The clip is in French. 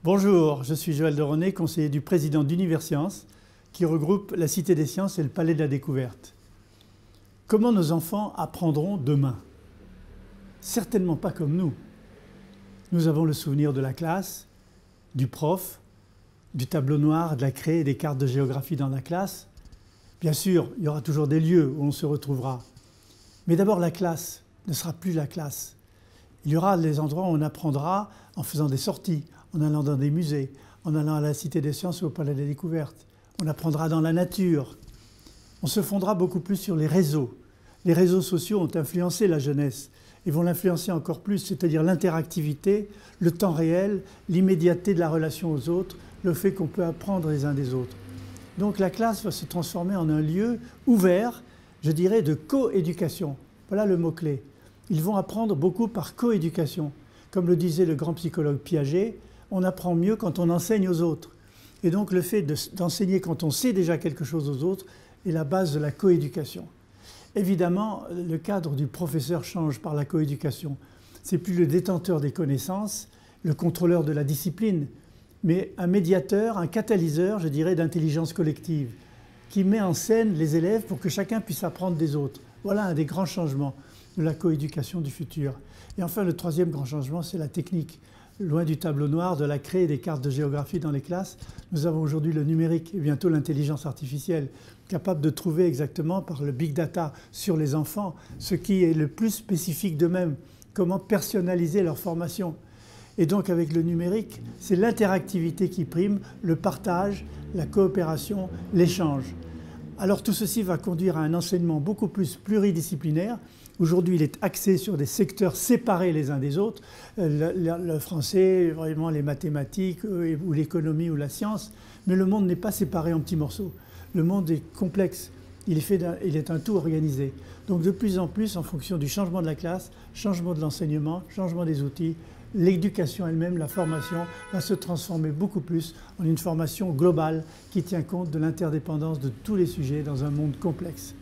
Bonjour, je suis Joël Deroné, conseiller du président d'Universcience, qui regroupe la Cité des Sciences et le Palais de la Découverte. Comment nos enfants apprendront demain? Certainement pas comme nous. Nous avons le souvenir de la classe, du prof, du tableau noir, de la craie et des cartes de géographie dans la classe. Bien sûr, il y aura toujours des lieux où on se retrouvera. Mais d'abord, la classe ne sera plus la classe. Il y aura des endroits où on apprendra en faisant des sorties, en allant dans des musées, en allant à la Cité des Sciences ou au Palais des Découvertes. On apprendra dans la nature. On se fondera beaucoup plus sur les réseaux. Les réseaux sociaux ont influencé la jeunesse et vont l'influencer encore plus, c'est-à-dire l'interactivité, le temps réel, l'immédiateté de la relation aux autres, le fait qu'on peut apprendre les uns des autres. Donc la classe va se transformer en un lieu ouvert, je dirais, de coéducation. Voilà le mot-clé. Ils vont apprendre beaucoup par coéducation. Comme le disait le grand psychologue Piaget, on apprend mieux quand on enseigne aux autres. Et donc le fait d'enseigner quand on sait déjà quelque chose aux autres est la base de la coéducation. Évidemment, le cadre du professeur change par la coéducation. C'est plus le détenteur des connaissances, le contrôleur de la discipline, mais un médiateur, un catalyseur, je dirais, d'intelligence collective, qui met en scène les élèves pour que chacun puisse apprendre des autres. Voilà un des grands changements de la coéducation du futur. Et enfin, le troisième grand changement, c'est la technique. Loin du tableau noir, de la craie et des cartes de géographie dans les classes, nous avons aujourd'hui le numérique et bientôt l'intelligence artificielle, capable de trouver exactement par le big data sur les enfants ce qui est le plus spécifique d'eux-mêmes, comment personnaliser leur formation. Et donc avec le numérique, c'est l'interactivité qui prime, le partage, la coopération, l'échange. Alors tout ceci va conduire à un enseignement beaucoup plus pluridisciplinaire. Aujourd'hui, il est axé sur des secteurs séparés les uns des autres, le français, vraiment les mathématiques, ou l'économie ou la science, mais le monde n'est pas séparé en petits morceaux. Le monde est complexe, il est un tout organisé. Donc de plus en plus, en fonction du changement de la classe, changement de l'enseignement, changement des outils, l'éducation elle-même, la formation, va se transformer beaucoup plus en une formation globale qui tient compte de l'interdépendance de tous les sujets dans un monde complexe.